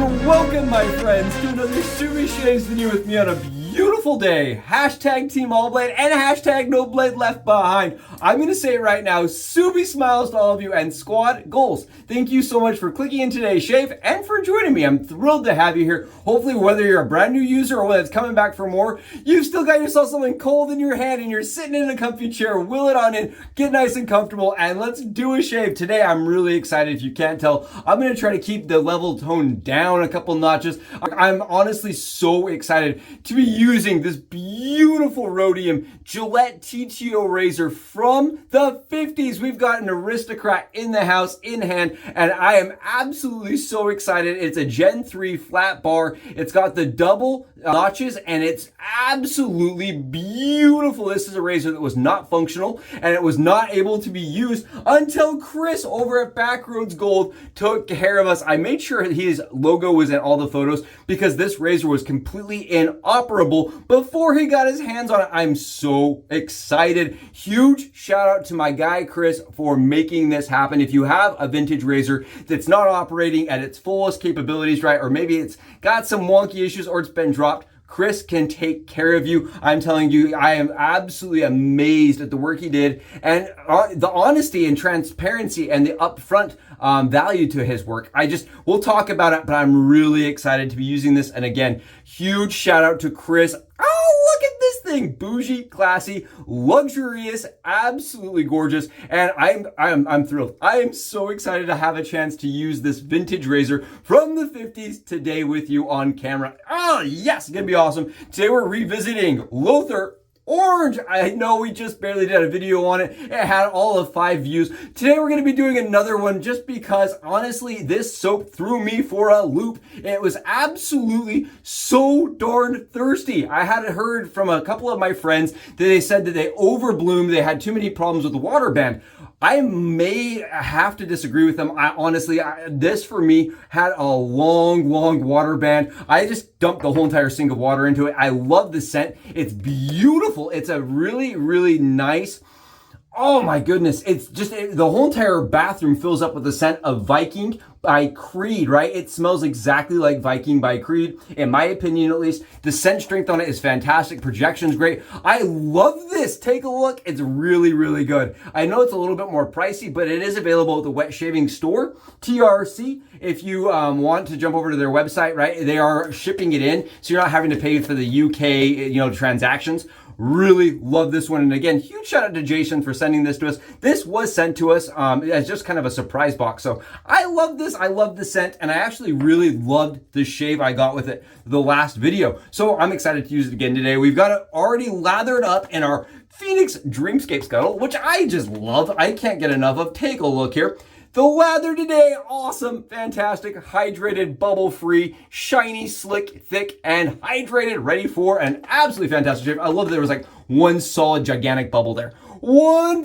And welcome, my friends, to another Super Shaves video with me on a beautiful day. Hashtag Team All Blade and hashtag No Blade Left Behind. I'm going to say it right now, Super smiles to all of you, and squad goals. Thank you so much for clicking in today's shave and for joining me. I'm thrilled to have you here. Hopefully, whether you're a brand new user or whether it's coming back for more, you've still got yourself something cold in your hand and you're sitting in a comfy chair. Will it on in, get nice and comfortable, and let's do a shave. Today, I'm really excited. If you can't tell, I'm going to try to keep the level tone down a couple notches. I'm honestly so excited to be using this beautiful rhodium Gillette TTO razor from the 50s. We've got an Aristocrat in the house in hand, and I am absolutely so excited. It's a Gen 3 flat bar. It's got the double notches, and it's absolutely beautiful. This is a razor that was not functional, and it was not able to be used until Chris over at BackRoadsGold took care of us. I made sure his logo was in all the photos because this razor was completely inoperable before he got his hands on it. I'm so excited. Huge shout out to my guy Chris for making this happen. If you have a vintage razor that's not operating at its fullest capabilities, right, or maybe it's got some wonky issues or it's been dropped, Chris can take care of you. I'm telling you, I am absolutely amazed at the work he did and the honesty and transparency and the upfront value to his work. We'll talk about it, but I'm really excited to be using this. And again, huge shout out to Chris. Oh, look at this thing. Bougie, classy, luxurious, absolutely gorgeous. And I'm thrilled. I am so excited to have a chance to use this vintage razor from the 50s today with you on camera. Oh, yes, it's going to be awesome. Today we're revisiting Lothur Orange. I know we just barely did a video on it. It had all of 5 views. Today we're going to be doing another one just because, honestly, this soap threw me for a loop. It was absolutely so darn thirsty. I had heard from a couple of my friends that they said that they overbloomed. They had too many problems with the water band. I may have to disagree with them. This for me had a long water band. I just dumped the whole entire sink of water into it. I love the scent. It's beautiful. It's a really nice, oh my goodness. It's just, the whole entire bathroom fills up with the scent of Viking by Creed, right? It smells exactly like Viking by Creed, in my opinion at least. The scent strength on it is fantastic. Projection's great. I love this. Take a look. It's really good. I know it's a little bit more pricey, but it is available at the Wet Shaving Store, TRC. If you want to jump over to their website, right? They are shipping it in, so you're not having to pay for the UK, transactions. Really love this one. And again, huge shout out to Jason for sending this to us. This was sent to us as just kind of a surprise box. So I love this. I love the scent. And I actually really loved the shave I got with it the last video. So I'm excited to use it again today. We've got it already lathered up in our Phoenix Dreamscape Scuttle, which I just love. I can't get enough of. Take a look here. The lather today, awesome, fantastic, hydrated, bubble-free, shiny, slick, thick, and hydrated, ready for an absolutely fantastic shave. I love that there was like one solid, gigantic bubble there.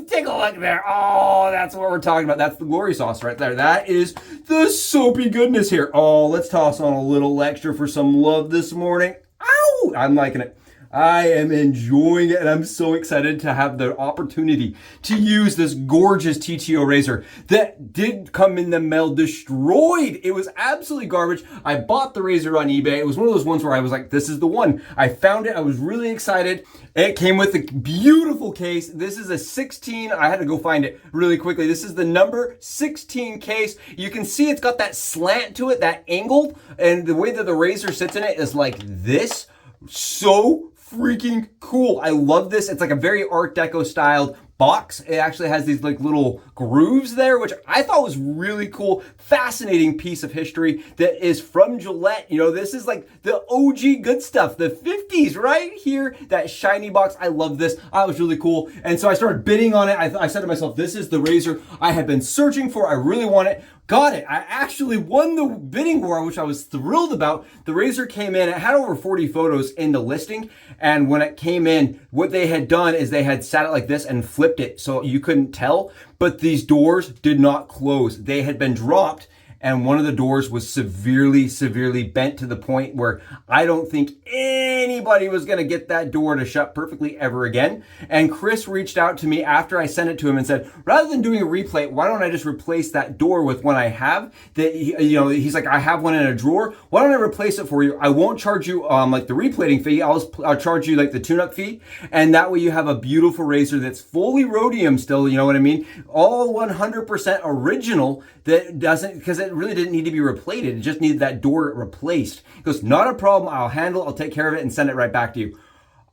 Take a look there. Oh, that's what we're talking about. That's the glory sauce right there. That is the soapy goodness here. Oh, let's toss on a little extra for some love this morning. Ow, I'm liking it. I am enjoying it, and I'm so excited to have the opportunity to use this gorgeous TTO razor that did come in the mail destroyed. It was absolutely garbage. I bought the razor on eBay. It was one of those ones where I was like, this is the one. I found it. I was really excited. It came with a beautiful case. This is a 16. I had to go find it really quickly. This is the number 16 case. You can see it's got that slant to it, that angled, and the way that the razor sits in it is like this. So freaking cool. I love this. It's like a very Art Deco styled box. It actually has these like little grooves there, which I thought was really cool. Fascinating piece of history that is from Gillette. This is like the OG good stuff, the 50s right here, that shiny box. I love this. That was really cool. And so I started bidding on it. I said to myself, this is the razor I had been searching for. I really want it. Got it. I actually won the bidding war, which I was thrilled about. The razor came in. It had over 40 photos in the listing. And when it came in, what they had done is they had sat it like this and flipped it so you couldn't tell. But these doors did not close. They had been dropped and one of the doors was severely bent to the point where I don't think anybody was going to get that door to shut perfectly ever again. And Chris reached out to me after I sent it to him and said, rather than doing a replate, why don't I just replace that door with one I have? That he's like, I have one in a drawer. Why don't I replace it for you? I won't charge you like the replating fee. I'll charge you like the tune-up fee, and that way you have a beautiful razor that's fully rhodium still. You know what I mean? All 100% original. That doesn't, because it really didn't need to be replated. It just needed that door replaced. He goes, not a problem. I'll take care of it and send it right back to you.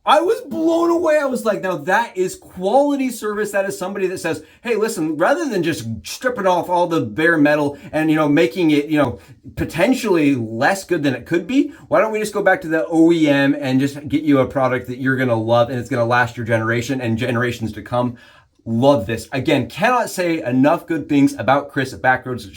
I was blown away. I was like, now that is quality service. That is somebody that says, hey, listen, rather than just stripping off all the bare metal and, making it, potentially less good than it could be, why don't we just go back to the OEM and just get you a product that you're going to love and it's going to last your generation and generations to come. Love this. Again, cannot say enough good things about Chris at BackRoadsGold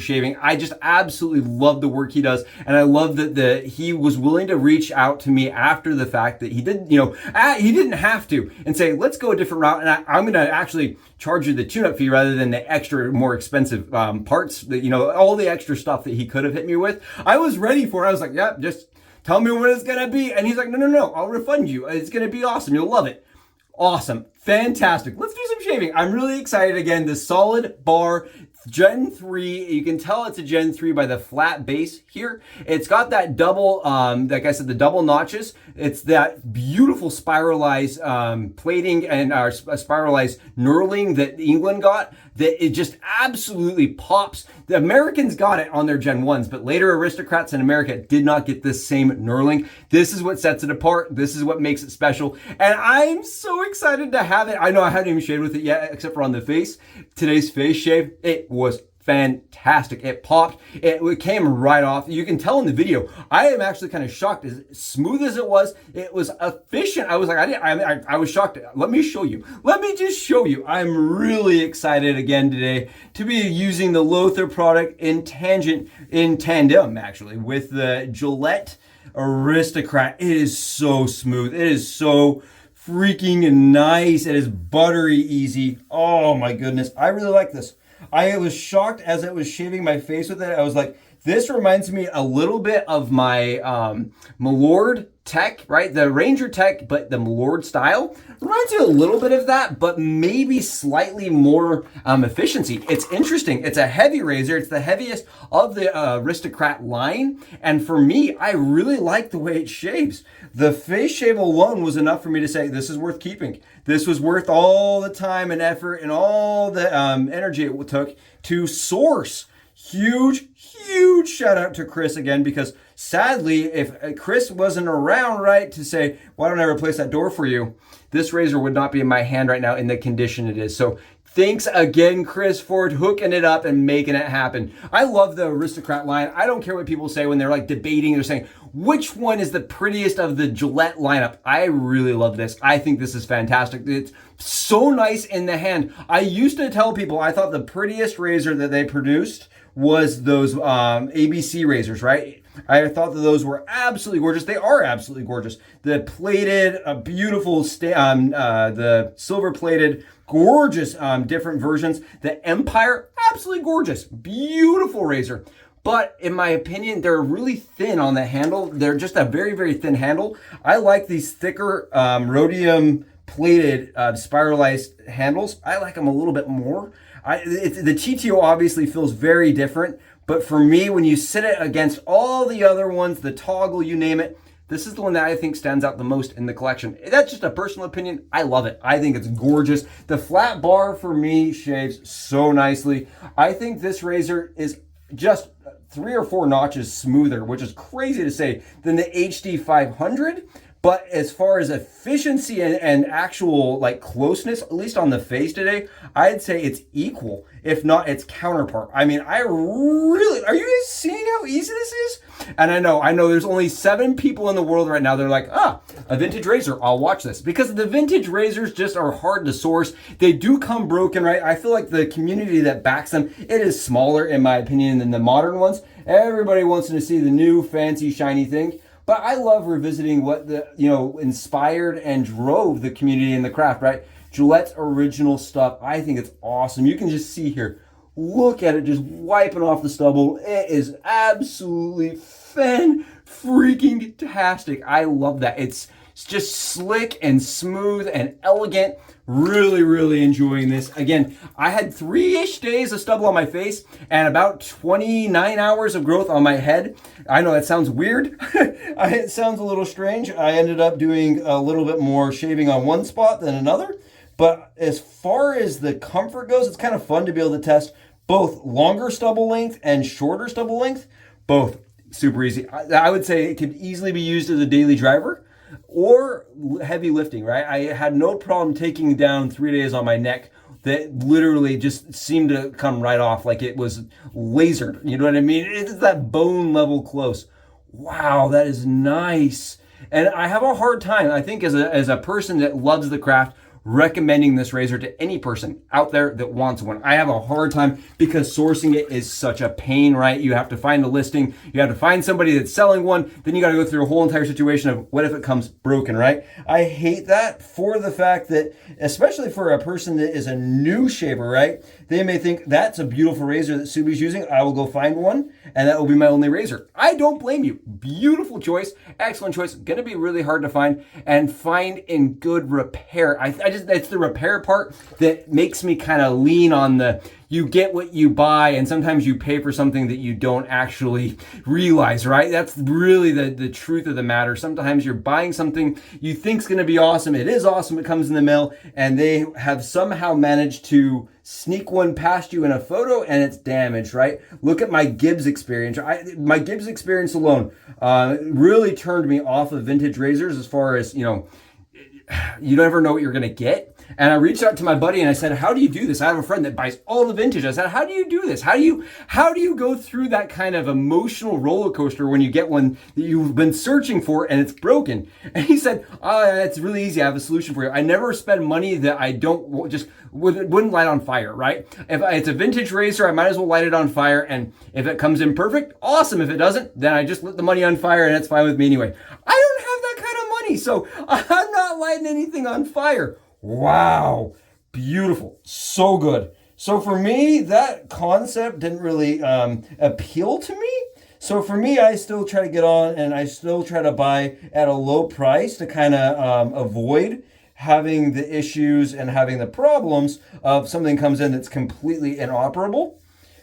Shaving. I just absolutely love the work he does. And I love that he was willing to reach out to me after the fact that he didn't, he didn't have to, and say, let's go a different route. And I'm going to actually charge you the tune-up fee rather than the extra, more expensive parts that, all the extra stuff that he could have hit me with. I was ready for it. I was like, yeah, just tell me what it's going to be. And he's like, no, I'll refund you. It's going to be awesome. You'll love it. Awesome. Fantastic. Let's do some shaving. I'm really excited. Again, the solid bar Gen 3. You can tell it's a Gen 3 by the flat base here. It's got that double, like I said, the double notches. It's that beautiful spiralized plating and spiralized knurling that England got, that it just absolutely pops. The Americans got it on their Gen 1s, but later aristocrats in America did not get this same knurling. This is what sets it apart. This is what makes it special. And I'm so excited to have it. I know I haven't even shaved with it yet, except for on the face. Today's face shave, it was fantastic. It popped. It came right off. You can tell in the video. I am actually kind of shocked. As smooth as it was efficient. I was like, I was shocked. Let me show you. Let me just show you. I'm really excited again today to be using the Lothur product in tandem actually with the Gillette Aristocrat. It is so smooth. It is so freaking nice. It is buttery easy. Oh my goodness. I really like this. I was shocked as I was shaving my face with it. I was like, this reminds me a little bit of my Milord Tech, right? The Ranger Tech, but the Milord style. Reminds you a little bit of that, but maybe slightly more efficiency. It's interesting. It's a heavy razor. It's the heaviest of the Aristocrat line. And for me, I really like the way it shaves. The face shave alone was enough for me to say, this is worth keeping. This was worth all the time and effort and all the energy it took to source. Huge shout out to Chris again, because sadly, if Chris wasn't around, right, to say, why don't I replace that door for you? This razor would not be in my hand right now in the condition it is. So thanks again, Chris, for hooking it up and making it happen. I love the Aristocrat line. I don't care what people say when they're like debating. They're saying, which one is the prettiest of the Gillette lineup? I really love this. I think this is fantastic. It's so nice in the hand. I used to tell people I thought the prettiest razor that they produced was those ABC razors, right? I thought that those were absolutely gorgeous. They are absolutely gorgeous. The plated, beautiful, the silver plated, gorgeous different versions. The Empire, absolutely gorgeous. Beautiful razor. But in my opinion, they're really thin on the handle. They're just a very thin handle. I like these thicker rhodium plated spiralized handles. I like them a little bit more. The TTO obviously feels very different, but for me, when you sit it against all the other ones, the toggle, you name it, this is the one that I think stands out the most in the collection. That's just a personal opinion. I love it. I think it's gorgeous. The flat bar for me shaves so nicely. I think this razor is just 3 or 4 notches smoother, which is crazy to say, than the HD 500. But as far as efficiency and actual like closeness, at least on the face today, I'd say it's equal, if not its counterpart. I mean, are you guys seeing how easy this is? And I know there's only 7 people in the world right now. They're like, a vintage razor, I'll watch this. Because the vintage razors just are hard to source. They do come broken, right? I feel like the community that backs them, it is smaller in my opinion than the modern ones. Everybody wants to see the new fancy shiny thing. But I love revisiting what inspired and drove the community in the craft, right? Gillette's original stuff. I think it's awesome. You can just see here. Look at it just wiping off the stubble. It is absolutely freaking-tastic. I love that. It's just slick and smooth and elegant. Really enjoying this. Again, I had 3-ish days of stubble on my face and about 29 hours of growth on my head. I know that sounds weird. It sounds a little strange. I ended up doing a little bit more shaving on one spot than another. But as far as the comfort goes, it's kind of fun to be able to test both longer stubble length and shorter stubble length. Both super easy. I would say it could easily be used as a daily driver or heavy lifting, right? I had no problem taking down 3 days on my neck that literally just seemed to come right off like it was lasered. You know what I mean? It's that bone level close. Wow, that is nice. And I have a hard time, I think, as a person that loves the craft, recommending this razor to any person out there that wants one. I have a hard time because sourcing it is such a pain, right? You have to find a listing, you have to find somebody that's selling one, then you got to go through a whole entire situation of what if it comes broken, right? I hate that for the fact that, especially for a person that is a new shaver, right? They may think that's a beautiful razor that Subi's using. I will go find one and that will be my only razor. I don't blame you. Beautiful choice, excellent choice. Gonna be really hard to find and find in good repair. It's the repair part that makes me kind of lean on the you get what you buy, and sometimes you pay for something that you don't actually realize, right? That's really the truth of the matter. Sometimes you're buying something you think's going to be awesome. It is awesome. It comes in the mail, and they have somehow managed to sneak one past you in a photo, and it's damaged, right? Look at my Gibbs experience. My Gibbs experience alone really turned me off of vintage razors as far as, you never know what you're going to get. And I reached out to my buddy and I said, how do you do this? I have a friend that buys all the vintage. I said, how do you do this? How do you go through that kind of emotional roller coaster when you get one that you've been searching for and it's broken? And he said, it's really easy. I have a solution for you. I never spend money that I wouldn't light on fire, right? If it's a vintage razor, I might as well light it on fire. And if it comes in perfect, awesome. If it doesn't, then I just lit the money on fire and it's fine with me anyway. I don't have that kind of money, so I'm not lighting anything on fire. Wow, beautiful, so good. So for me, that concept didn't really appeal to me. So for me, I still try to get on and I still try to buy at a low price to kind of avoid having the issues and having the problems of something comes in that's completely inoperable.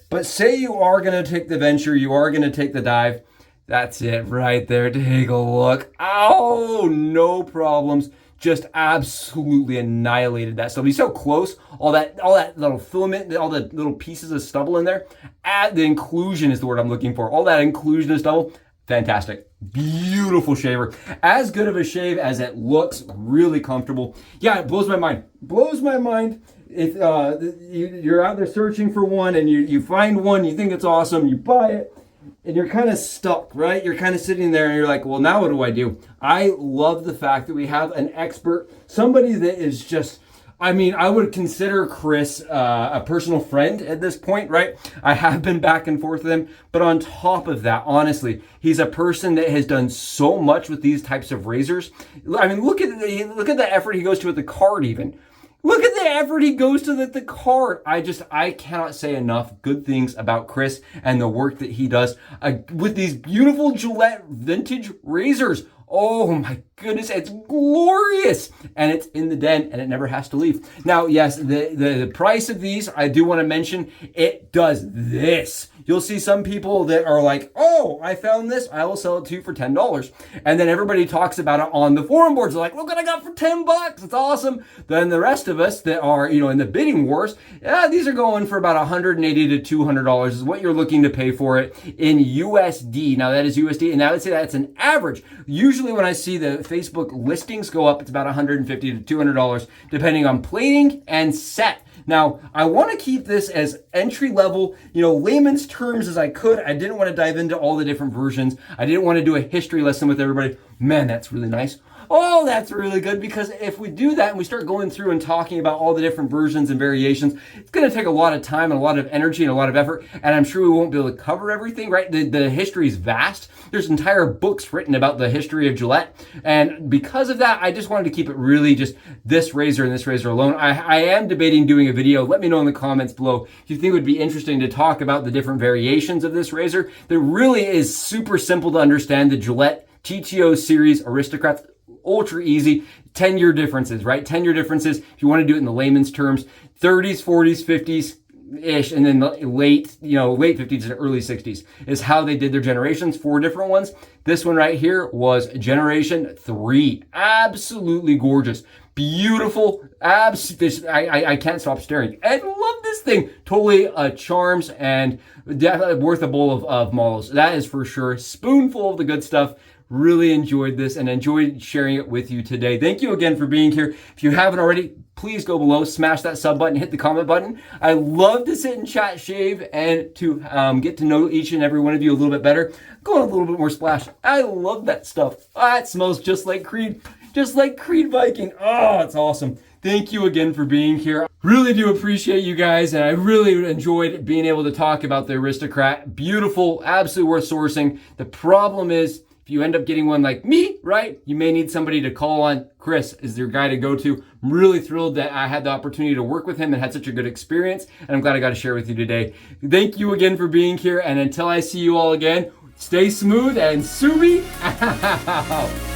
But say you are going to take the venture, you are going to take the dive. That's it right there. Take a look. Oh, no problems. Just absolutely annihilated that stubble. You see how close all that little filament, all the little pieces of stubble in there? The inclusion is the word I'm looking for. All that inclusion of stubble, fantastic. Beautiful shaver. As good of a shave as it looks, really comfortable. Yeah, it blows my mind. Blows my mind. If you're out there searching for one and you find one, you think it's awesome, you buy it, and you're kind of stuck, right? You're kind of sitting there and you're like, well, now what do I do? I love the fact that we have an expert, somebody that is just, I would consider Chris a personal friend at this point, right? I have been back and forth with him, but on top of that, honestly, he's a person that has done so much with these types of razors. Look at the effort he goes to with the card even. Look at the effort he goes to the card. I cannot say enough good things about Chris and the work that he does with these beautiful Gillette vintage razors. Oh my goodness, it's glorious. And it's in the den and it never has to leave. Now, yes, the price of these, I do want to mention, it does this. You'll see some people that are like, oh, I found this, I will sell it to you for $10. And then everybody talks about it on the forum boards. They're like, look what I got for $10. It's awesome. Then the rest of us that are, in the bidding wars, these are going for about $180 to $200 is what you're looking to pay for it in USD. Now that is USD, and I would say that's an average. Usually when I see the Facebook listings go up, it's about $150 to $200, depending on plating and set. Now, I want to keep this as entry level, layman's terms as I could. I didn't want to dive into all the different versions. I didn't want to do a history lesson with everybody. Man, that's really nice. Oh, that's really good, because if we do that and we start going through and talking about all the different versions and variations, it's going to take a lot of time and a lot of energy and a lot of effort, and I'm sure we won't be able to cover everything, right? The history is vast. There's entire books written about the history of Gillette, and because of that, I just wanted to keep it really just this razor and this razor alone. I am debating doing a a video. Let me know in the comments below if you think it would be interesting to talk about the different variations of this razor. That really is super simple to understand. The Gillette TTO series Aristocrats, ultra easy. 10-year differences, right? 10-year differences, if you want to do it in the layman's terms, 30s, 40s, 50s, ish, and then the late 50s to early 60s is how they did their generations. 4 different ones. This one right here was generation 3. Absolutely gorgeous. Beautiful. I can't stop staring. I love this thing. Totally charms and definitely worth a bowl of mallows. That is for sure. Spoonful of the good stuff. Really enjoyed this and enjoyed sharing it with you today. Thank you again for being here. If you haven't already, please go below, smash that sub button, hit the comment button. I love to sit and chat, shave, and to get to know each and every one of you a little bit better. Go on a little bit more splash. I love that stuff. Oh, it smells just like Creed Viking. Oh, it's awesome. Thank you again for being here. Really do appreciate you guys, and I really enjoyed being able to talk about the Aristocrat. Beautiful, absolutely worth sourcing. The problem is, if you end up getting one like me, right, you may need somebody to call on. Chris is your guy to go to. I'm really thrilled that I had the opportunity to work with him and had such a good experience, and I'm glad I got to share with you today. Thank you again for being here, and until I see you all again, stay smooth and Subi out.